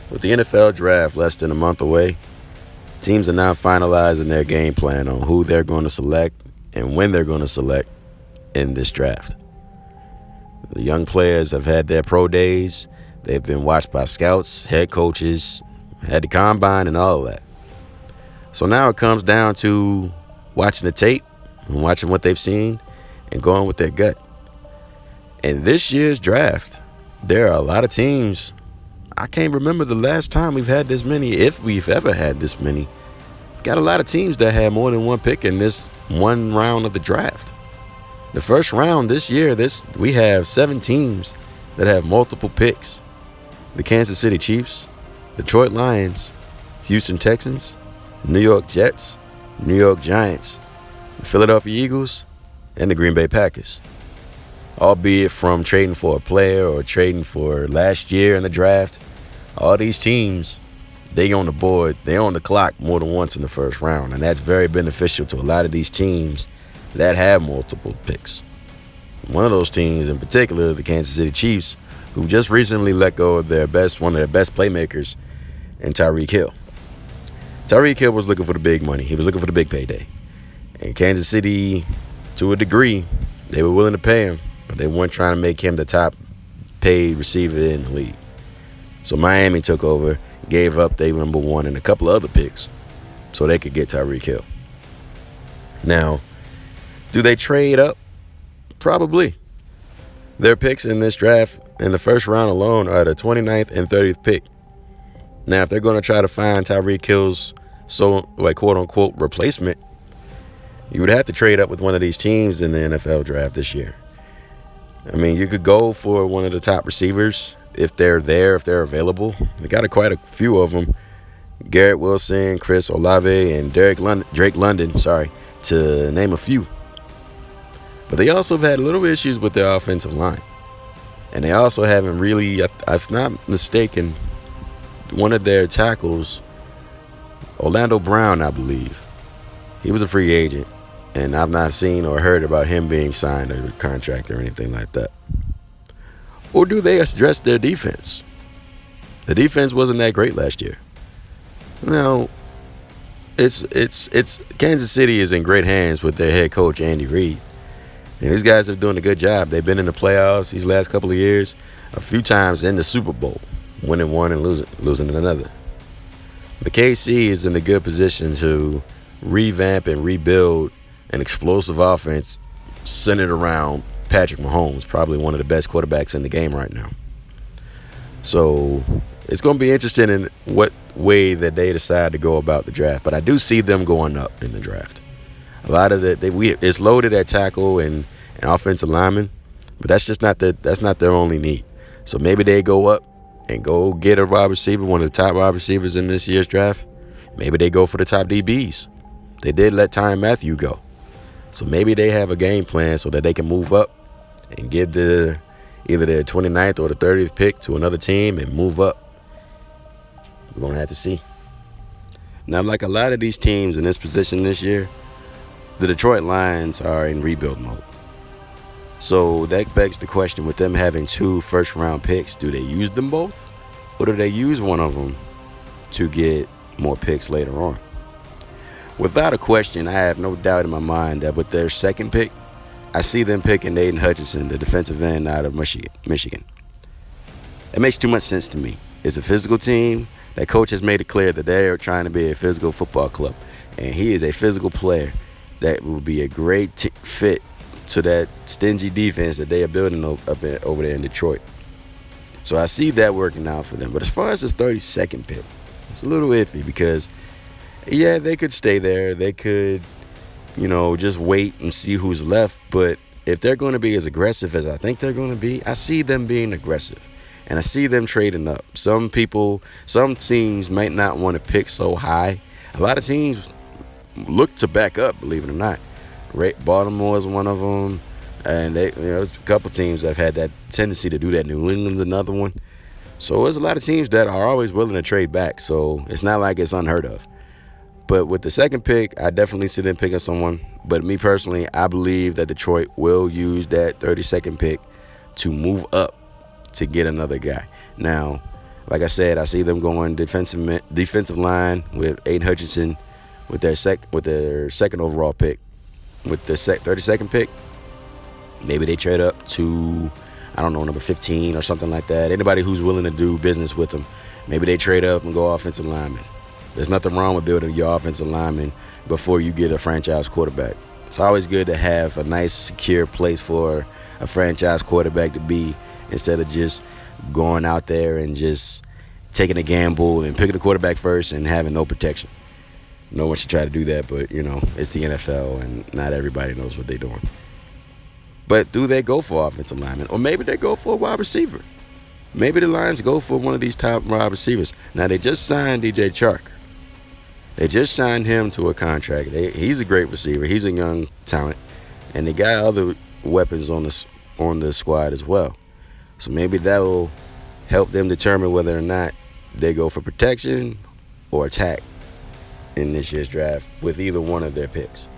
With the NFL draft less than a month away, teams are now finalizing their game plan on who they're going to select and when they're going to select in this draft. The young players have had their pro days. They've been watched by scouts, head coaches, had the combine and all of that. So now it comes down to watching the tape and watching what they've seen and going with their gut. In this year's draft, there are a lot of teams. I can't remember the last time we've had this many, if we've ever had this many. Got a lot of teams that had more than one pick in this one round of the draft. The first round this year, we have 7 teams that have multiple picks. The Kansas City Chiefs, Detroit Lions, Houston Texans, New York Jets, New York Giants, the Philadelphia Eagles, and the Green Bay Packers. Albeit from trading for a player or trading for last year in the draft, all these teams, they on the board, they on the clock more than once in the first round, and that's very beneficial to a lot of these teams that have multiple picks. One of those teams in particular, the Kansas City Chiefs, who just recently let go of one of their best playmakers in Tyreek Hill. Tyreek Hill was looking for the big money. He was looking for the big payday. And Kansas City, to a degree, they were willing to pay him, but they weren't trying to make him the top paid receiver in the league. So Miami took over, gave up their number 1 and a couple of other picks so they could get Tyreek Hill. Now, do they trade up? Probably. Their picks in this draft in the first round alone are the 29th and 30th pick. Now, if they're going to try to find Tyreek Hill's quote-unquote replacement, you would have to trade up with one of these teams in the NFL draft this year. I mean, you could go for one of the top receivers if they're available. They got quite a few of them. Garrett Wilson, Chris Olave, and Drake London, to name a few. But they also have had little issues with their offensive line. And they also haven't really, if not mistaken, one of their tackles, Orlando Brown, I believe, he was a free agent. And I've not seen or heard about him being signed or a contract or anything like that. Or do they address their defense? The defense wasn't that great last year. Now, it's Kansas City is in great hands with their head coach, Andy Reid. And these guys are doing a good job. They've been in the playoffs these last couple of years, a few times in the Super Bowl, winning one and losing another. The KC is in a good position to revamp and rebuild an explosive offense centered around Patrick Mahomes, probably one of the best quarterbacks in the game right now. So it's going to be interesting in what way that they decide to go about the draft. But I do see them going up in the draft. A lot of it's loaded at tackle and offensive lineman, but that's not their only need. So maybe they go up and go get a wide receiver, one of the top wide receivers in this year's draft. Maybe they go for the top DBs. They did let Tyrann Mathieu go. So maybe they have a game plan so that they can move up and give either their 29th or the 30th pick to another team and move up. We're going to have to see. Now, like a lot of these teams in this position this year, the Detroit Lions are in rebuild mode. So that begs the question, with them having 2 first-round picks, do they use them both? Or do they use one of them to get more picks later on? Without a question, I have no doubt in my mind that with their second pick, I see them picking Aiden Hutchinson, the defensive end out of Michigan. It makes too much sense to me. It's a physical team. That coach has made it clear that they are trying to be a physical football club. And he is a physical player that will be a great fit to that stingy defense that they are building over there in Detroit. So I see that working out for them. But as far as this 32nd pick, it's a little iffy because, yeah, they could stay there. They could, just wait and see who's left. But if they're going to be as aggressive as I think they're going to be, I see them being aggressive. And I see them trading up. Some teams might not want to pick so high. A lot of teams look to back up, believe it or not. Baltimore is one of them. And there's a couple teams that have had that tendency to do that. New England's another one. So there's a lot of teams that are always willing to trade back. So it's not like it's unheard of. But with the second pick, I definitely see them picking someone. But me personally, I believe that Detroit will use that 32nd pick to move up to get another guy. Now, like I said, I see them going defensive line with Aiden Hutchinson with their second overall pick. With the 32nd pick, maybe they trade up to, I don't know, number 15 or something like that. Anybody who's willing to do business with them, maybe they trade up and go offensive lineman. There's nothing wrong with building your offensive lineman before you get a franchise quarterback. It's always good to have a nice, secure place for a franchise quarterback to be instead of just going out there and just taking a gamble and picking the quarterback first and having no protection. No one should try to do that, but, it's the NFL, and not everybody knows what they're doing. But do they go for offensive linemen? Or maybe they go for a wide receiver. Maybe the Lions go for one of these top wide receivers. Now, they just signed DJ Chark. They just signed him to a contract. He's a great receiver. He's a young talent. And they got other weapons on the squad as well. So maybe that will help them determine whether or not they go for protection or attack in this year's draft with either one of their picks.